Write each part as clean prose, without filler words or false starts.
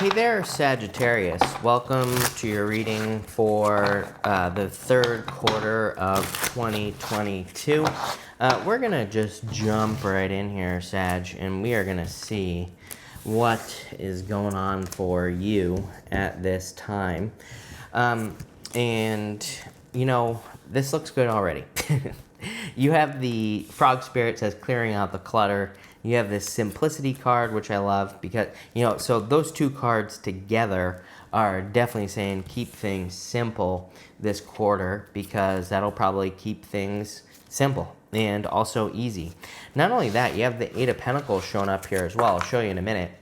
Hey there, Sagittarius. Welcome to your reading for the third quarter of 2022. We're going to just jump right in here, Sag, and we are going to see what is going on for you at this time. And, you know, this looks good already. You have the frog spirit says clearing out the clutter. You have this simplicity card, which I love because, you know, so those two cards together are definitely saying keep things simple this quarter because that'll probably keep things simple and also easy. Not only that, you have the Eight of Pentacles showing up here as well. I'll show you in a minute.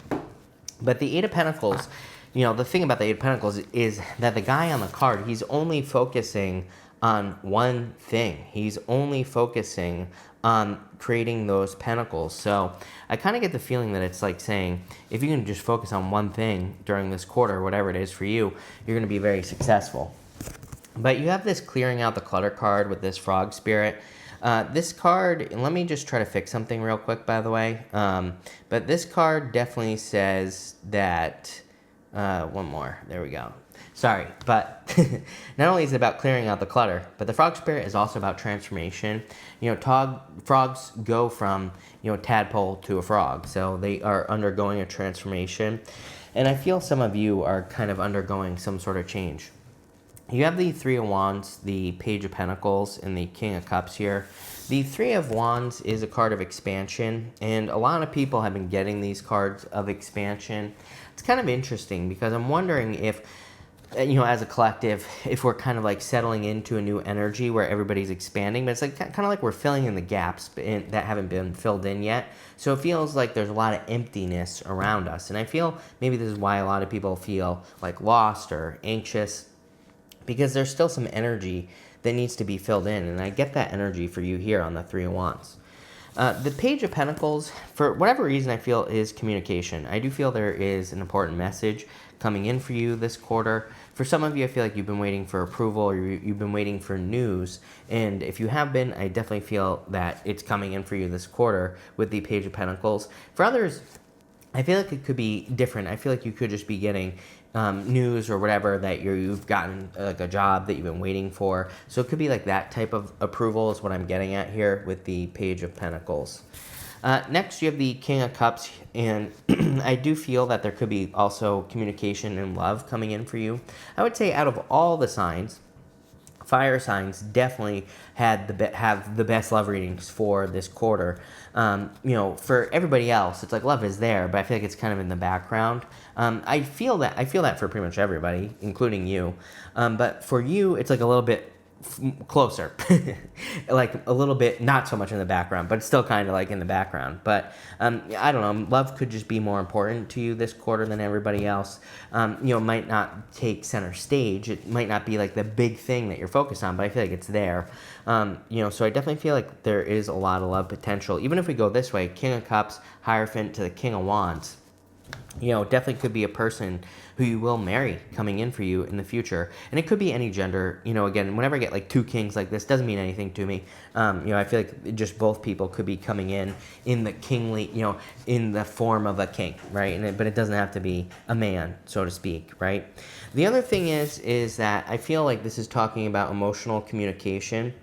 But the Eight of Pentacles, you know, the thing about the Eight of Pentacles is that the guy on the card, he's only focusing on one thing. He's only focusing on creating those pentacles. So I kind of get the feeling that it's like saying, if you can just focus on one thing during this quarter, whatever it is for you, you're going to be very successful. But you have this clearing out the clutter card with this frog spirit. This card, and let me just try to fix something real quick, by the way. But this card definitely says that, one more, there we go. Sorry, but not only is it about clearing out the clutter, but the frog spirit is also about transformation. You know, frogs go from, you know, tadpole to a frog, so they are undergoing a transformation. And I feel some of you are kind of undergoing some sort of change. You have the Three of Wands, the Page of Pentacles, and the King of Cups here. The Three of Wands is a card of expansion, and a lot of people have been getting these cards of expansion. It's kind of interesting because I'm wondering if, you know, as a collective, if we're kind of like settling into a new energy where everybody's expanding, but it's like kind of like we're filling in the gaps that haven't been filled in yet. So it feels like there's a lot of emptiness around us. And I feel maybe this is why a lot of people feel like lost or anxious, because there's still some energy that needs to be filled in. And I get that energy for you here on the Three of Wands. The Page of Pentacles, for whatever reason, I feel is communication. I do feel there is an important message coming in for you this quarter. For some of you, I feel like you've been waiting for approval or you've been waiting for news. And if you have been, I definitely feel that it's coming in for you this quarter with the Page of Pentacles. For others, I feel like it could be different. I feel like you could just be getting news or whatever that you've gotten, like a job that you've been waiting for. So it could be like that type of approval is what I'm getting at here with the Page of Pentacles. Next, you have the King of Cups, and I do feel that there could be also communication and love coming in for you. I would say out of all the signs, fire signs definitely have the best love readings for this quarter. You know, for everybody else, it's like love is there, but I feel like it's kind of in the background. I feel that for pretty much everybody, including you. But for you, it's like a little bit closer, like a little bit, not so much in the background, but it's still kind of like in the background. But I don't know, love could just be more important to you this quarter than everybody else. You know, it might not take center stage. It might not be like the big thing that you're focused on, but I feel like it's there. You know, so I definitely feel like there is a lot of love potential. Even if we go this way, King of Cups, Hierophant to the King of Wands, you know, definitely could be a person who you will marry coming in for you in the future. And it could be any gender. You know, again, whenever I get like two kings like this, doesn't mean anything to me. You know, I feel like just both people could be coming in the kingly, you know, in the form of a king, right? But it doesn't have to be a man, so to speak, right? The other thing is that I feel like this is talking about emotional communication.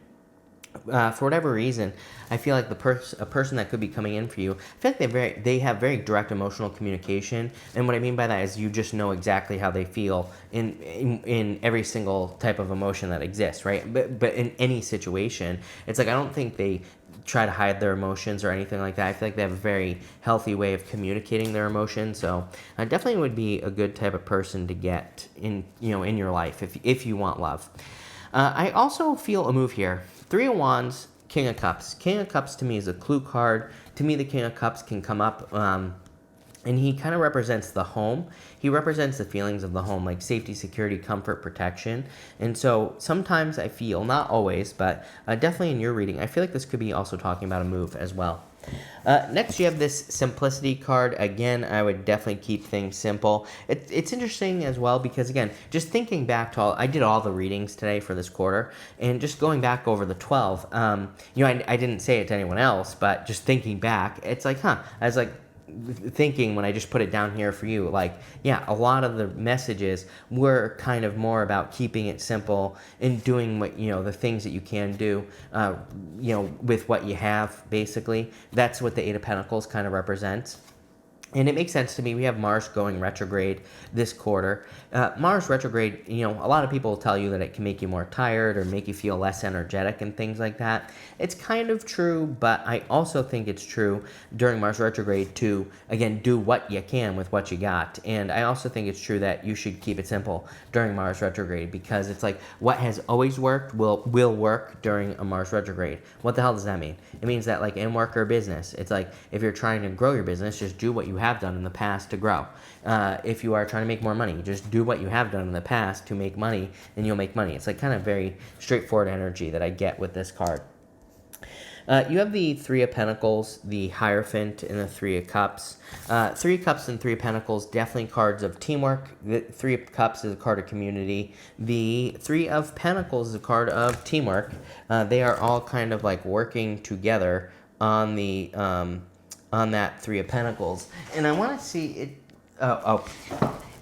For whatever reason, I feel like a person that could be coming in for you, I feel like they have very direct emotional communication, and what I mean by that is you just know exactly how they feel in every single type of emotion that exists, right? But in any situation, it's like I don't think they try to hide their emotions or anything like that. I feel like they have a very healthy way of communicating their emotions, so I definitely would be a good type of person to get in, you know, in your life if you want love. I also feel a move here. Three of Wands, King of Cups. King of Cups to me is a clue card. To me, the King of Cups can come up, and he kind of represents the home. He represents the feelings of the home, like safety, security, comfort, protection. And so sometimes I feel, not always, but definitely in your reading, I feel like this could be also talking about a move as well. Next, you have this simplicity card. Again, I would definitely keep things simple. It's interesting as well because, again, just thinking back to I did all the readings today for this quarter, and just going back over the 12, you know, I didn't say it to anyone else, but just thinking back, it's like, I was like, thinking when I just put it down here for you, like, yeah, a lot of the messages were kind of more about keeping it simple and doing what, the things that you can do, with what you have, basically. That's what the Eight of Pentacles kind of represents. And it makes sense to me. We have Mars going retrograde this quarter. Mars retrograde, a lot of people tell you that it can make you more tired or make you feel less energetic and things like that. It's kind of true, but I also think it's true during Mars retrograde to, again, do what you can with what you got. And I also think it's true that you should keep it simple during Mars retrograde, because it's like what has always worked will work during a Mars retrograde. What the hell does that mean? It means that, like, in work or business, it's like if you're trying to grow your business, just do what you have done in the past to grow. If you are trying to make more money, just do what you have done in the past to make money, and you'll make money. It's like kind of very straightforward energy that I get with this card. You have the Three of Pentacles, the Hierophant, and the Three of Cups. Three of Cups and Three of Pentacles, definitely cards of teamwork. The Three of Cups is a card of community. The Three of Pentacles is a card of teamwork. They are all kind of like working together on the on that Three of Pentacles. And I want to see it.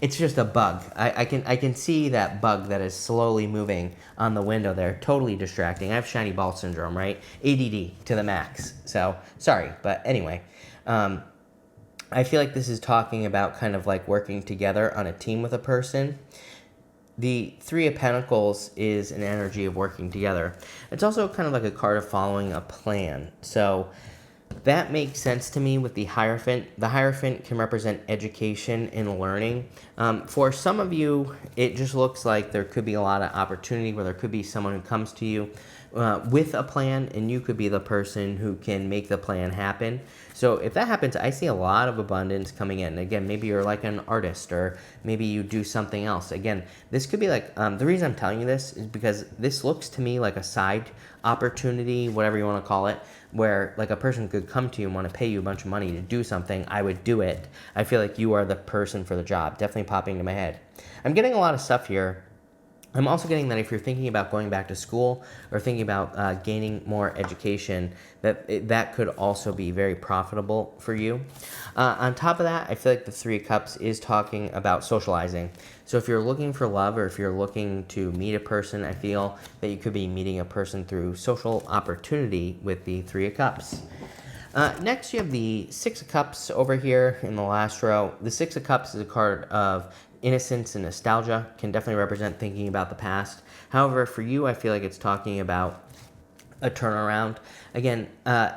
It's just a bug. I can see that bug that is slowly moving on the window there. Totally distracting. I have shiny ball syndrome, right? ADD to the max. So, sorry. But anyway, I feel like this is talking about kind of like working together on a team with a person. The Three of Pentacles is an energy of working together. It's also kind of like a card of following a plan. So that makes sense to me with the Hierophant. The Hierophant can represent education and learning. For some of you, it just looks like there could be a lot of opportunity where there could be someone who comes to you with a plan, and you could be the person who can make the plan happen. So if that happens, I see a lot of abundance coming in. Again, maybe you're like an artist, or maybe you do something else. Again, this could be like, the reason I'm telling you this is because this looks to me like a side opportunity, whatever you want to call it, where like a person could come to you and want to pay you a bunch of money to do something. I would do it. I feel like you are the person for the job. Definitely popping into my head. I'm getting a lot of stuff here. I'm also getting that if you're thinking about going back to school or thinking about gaining more education, that could also be very profitable for you. On top of that, I feel like the Three of Cups is talking about socializing. So if you're looking for love, or if you're looking to meet a person, I feel that you could be meeting a person through social opportunity with the Three of Cups. Next, you have the Six of Cups over here in the last row. The Six of Cups is a card of innocence and nostalgia. Can definitely represent thinking about the past. However, for you, I feel like it's talking about a turnaround. Again,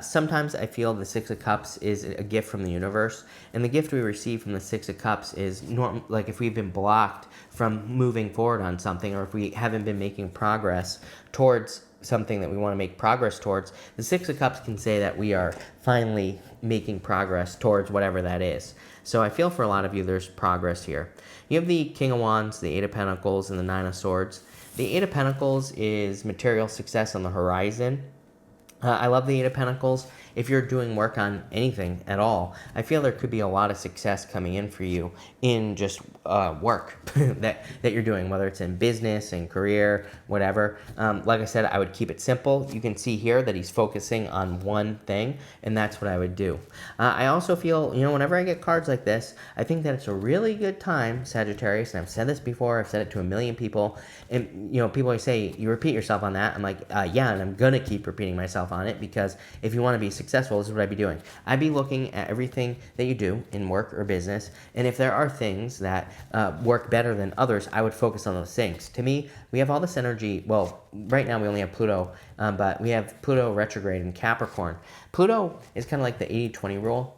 sometimes I feel the Six of Cups is a gift from the universe, and the gift we receive from the Six of Cups is like if we've been blocked from moving forward on something, or if we haven't been making progress towards something that we want to make progress towards, the Six of Cups can say that we are finally making progress towards whatever that is. So I feel for a lot of you, there's progress here. You have the King of Wands, the Eight of Pentacles, and the Nine of Swords. The Eight of Pentacles is material success on the horizon. I love the Eight of Pentacles. If you're doing work on anything at all, I feel there could be a lot of success coming in for you in just work that you're doing, whether it's in business and career, whatever. Like I said, I would keep it simple. You can see here that he's focusing on one thing, and that's what I would do. I also feel, whenever I get cards like this, I think that it's a really good time, Sagittarius, and I've said this before, I've said it to a million people, and people always say, you repeat yourself on that. I'm like, yeah, and I'm going to keep repeating myself on it, because if you want to be successful, this is what I'd be doing. I'd be looking at everything that you do in work or business, and if there are things that work better than others, I would focus on those things. To me, we have all this energy. Well, right now we only have Pluto, but we have Pluto retrograde in Capricorn. Pluto is kind of like the 80-20 rule.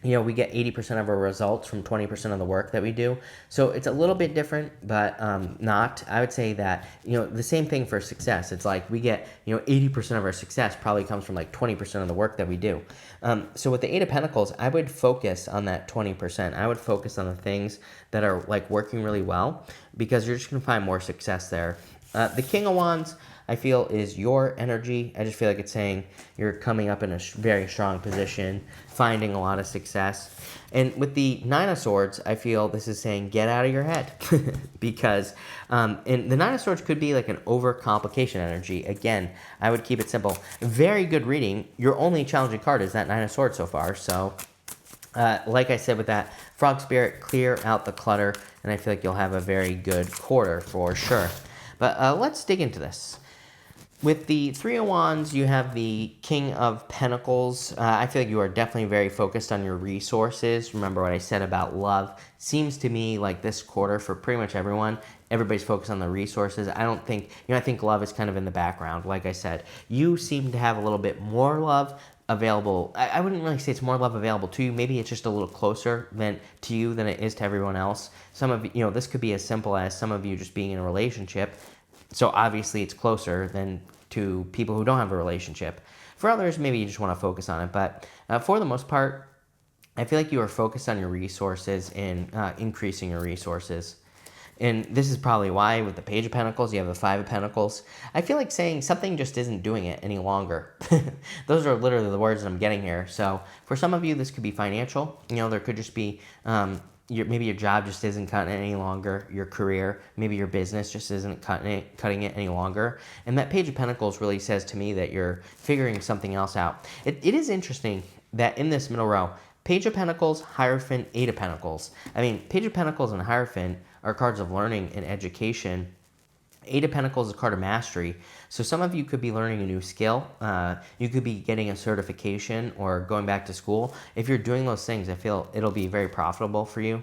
We get 80% of our results from 20% of the work that we do. So it's a little bit different, but not. I would say that, the same thing for success. It's like we get, 80% of our success probably comes from like 20% of the work that we do. So with the Eight of Pentacles, I would focus on that 20%. I would focus on the things that are like working really well, because you're just going to find more success there. The King of Wands, I feel, is your energy. I just feel like it's saying you're coming up in a very strong position, finding a lot of success. And with the Nine of Swords, I feel this is saying get out of your head, because and the Nine of Swords could be like an overcomplication energy. Again, I would keep it simple. Very good reading. Your only challenging card is that Nine of Swords so far, so Like I said with that, Frog Spirit, clear out the clutter, and I feel like you'll have a very good quarter for sure. But let's dig into this. With the Three of Wands, you have the King of Pentacles. I feel like you are definitely very focused on your resources. Remember what I said about love. Seems to me like this quarter for pretty much everyone, everybody's focused on the resources. I don't think, I think love is kind of in the background. Like I said, you seem to have a little bit more love available. I wouldn't really say it's more love available to you. Maybe it's just a little closer to you than it is to everyone else. Some of you, this could be as simple as some of you just being in a relationship. So obviously it's closer than to people who don't have a relationship. For others, maybe you just want to focus on it. But for the most part, I feel like you are focused on your resources and increasing your resources. And this is probably why with the Page of Pentacles, you have the Five of Pentacles. I feel like saying something just isn't doing it any longer. Those are literally the words that I'm getting here. So for some of you, this could be financial. There could just be maybe your job just isn't cutting it any longer. Your career, maybe your business just isn't cutting it any longer. And that Page of Pentacles really says to me that you're figuring something else out. It is interesting that in this middle row, Page of Pentacles, Hierophant, Eight of Pentacles. I mean, Page of Pentacles and Hierophant are cards of learning and education. Eight of Pentacles is a card of mastery. So some of you could be learning a new skill. You could be getting a certification or going back to school. If you're doing those things, I feel it'll be very profitable for you.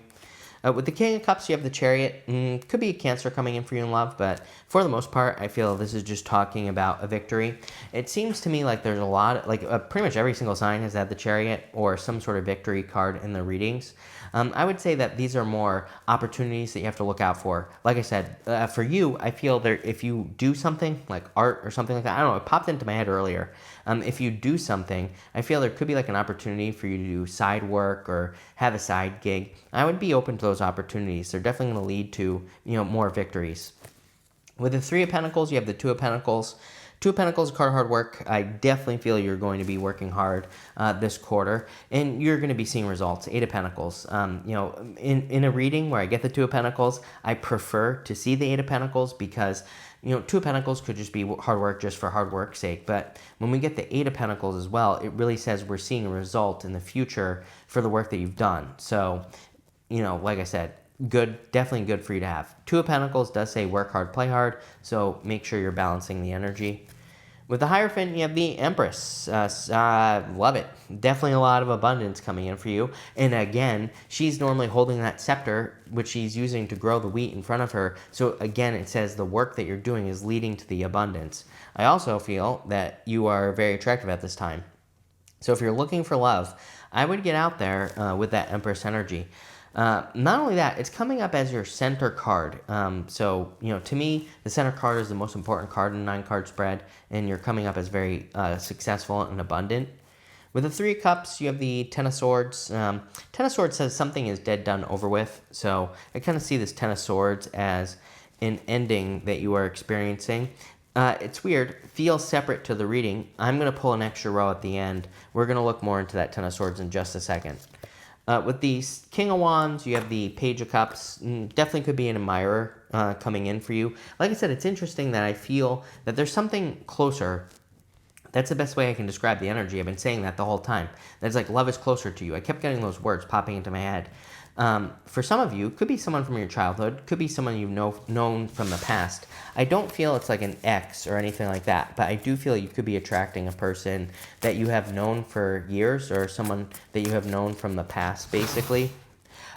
With the King of Cups, you have the Chariot. Could be a Cancer coming in for you in love, but for the most part, I feel this is just talking about a victory. It seems to me like there's a lot, pretty much every single sign has had the Chariot or some sort of victory card in the readings. I would say that these are more opportunities that you have to look out for. Like I said, for you, I feel that if you do something like art or something like that, I don't know, it popped into my head earlier. If you do something, I feel there could be like an opportunity for you to do side work or have a side gig. I would be open to those opportunities. They're definitely going to lead to, more victories. With the Three of Pentacles, you have the Two of Pentacles. Two of Pentacles, a card of hard work. I definitely feel you're going to be working hard this quarter, and you're going to be seeing results. Eight of Pentacles. In a reading where I get the Two of Pentacles, I prefer to see the Eight of Pentacles because, Two of Pentacles could just be hard work just for hard work's sake. But when we get the Eight of Pentacles as well, it really says we're seeing a result in the future for the work that you've done. So, like I said, good, definitely good for you to have. Two of Pentacles does say work hard, play hard, so make sure you're balancing the energy. With the Hierophant, you have the Empress. Love it. Definitely a lot of abundance coming in for you. And again, she's normally holding that scepter, which she's using to grow the wheat in front of her. So again, it says the work that you're doing is leading to the abundance. I also feel that you are very attractive at this time. So if you're looking for love, I would get out there with that Empress energy. Not only that, it's coming up as your center card. So, to me, the center card is the most important card in a 9-card spread, and you're coming up as very successful and abundant. With the Three of Cups, you have the Ten of Swords. Ten of Swords says something is dead, done, over with. So I kind of see this Ten of Swords as an ending that you are experiencing. It's weird. Feels separate to the reading. I'm going to pull an extra row at the end. We're going to look more into that Ten of Swords in just a second. With the King of Wands, you have the Page of Cups. Definitely could be an admirer coming in for you. Like I said, it's interesting that I feel that there's something closer. That's the best way I can describe the energy. I've been saying that the whole time. That's like love is closer to you. I kept getting those words popping into my head. For some of you, could be someone from your childhood, could be someone you've known from the past. I don't feel it's like an ex or anything like that, but I do feel you could be attracting a person that you have known for years or someone that you have known from the past, basically.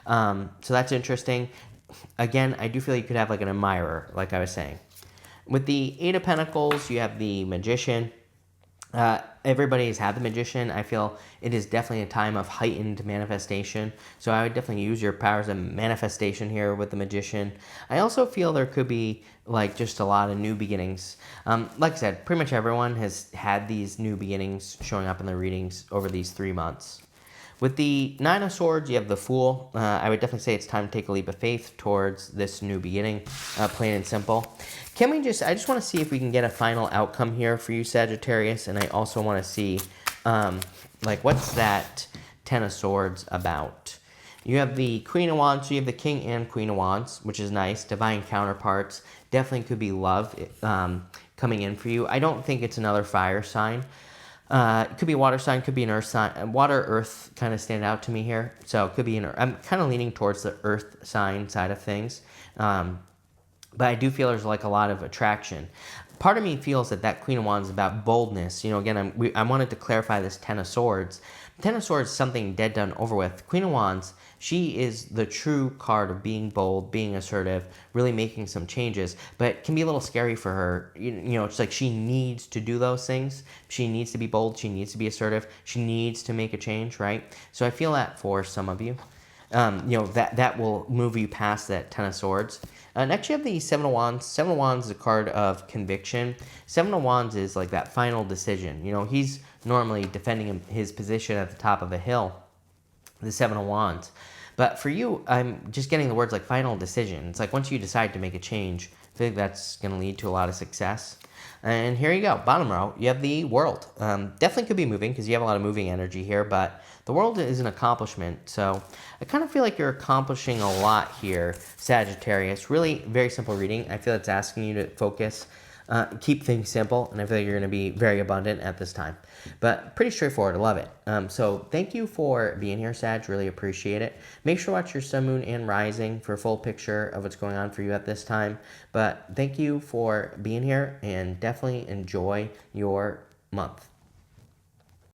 So that's interesting. Again, I do feel you could have like an admirer, like I was saying. With the Eight of Pentacles, you have the Magician. Everybody has had the Magician. I feel it is definitely a time of heightened manifestation. So I would definitely use your powers of manifestation here with the Magician. I also feel there could be like just a lot of new beginnings. Like I said, pretty much everyone has had these new beginnings showing up in the readings over these 3 months. With the Nine of Swords, you have the Fool. I would definitely say it's time to take a leap of faith towards this new beginning, plain and simple. I just want to see if we can get a final outcome here for you, Sagittarius, and I also want to see, what's that Ten of Swords about? You have the Queen of Wands, so you have the King and Queen of Wands, which is nice. Divine counterparts. Definitely could be love coming in for you. I don't think it's another fire sign. It could be a water sign, could be an earth sign. Water, earth kind of stand out to me here. So it could be I'm kind of leaning towards the earth sign side of things. But I do feel there's like a lot of attraction. Part of me feels that Queen of Wands is about boldness. You know, again, I wanted to clarify this Ten of Swords. Ten of Swords is something dead, done, over with. Queen of Wands, she is the true card of being bold, being assertive, really making some changes. But it can be a little scary for her. You know, it's like she needs to do those things. She needs to be bold. She needs to be assertive. She needs to make a change, right? So I feel that for some of you. You know, that will move you past that Ten of Swords. Next, you have the Seven of Wands. Seven of Wands is a card of conviction. Seven of Wands is like that final decision. You know, he's normally defending his position at the top of a hill, the Seven of Wands. But for you, I'm just getting the words like final decision. It's like once you decide to make a change, I think that's going to lead to a lot of success. And here you go, bottom row, you have the World. Definitely could be moving because you have a lot of moving energy here, but the World is an accomplishment. So I kind of feel like you're accomplishing a lot here, Sagittarius. Really very simple reading. I feel it's asking you to focus, keep things simple, and I feel like you're going to be very abundant at this time. But pretty straightforward. I love it. So thank you for being here, Sag. Really appreciate it. Make sure to watch your sun, moon, and rising for a full picture of what's going on for you at this time. But thank you for being here, and definitely enjoy your month.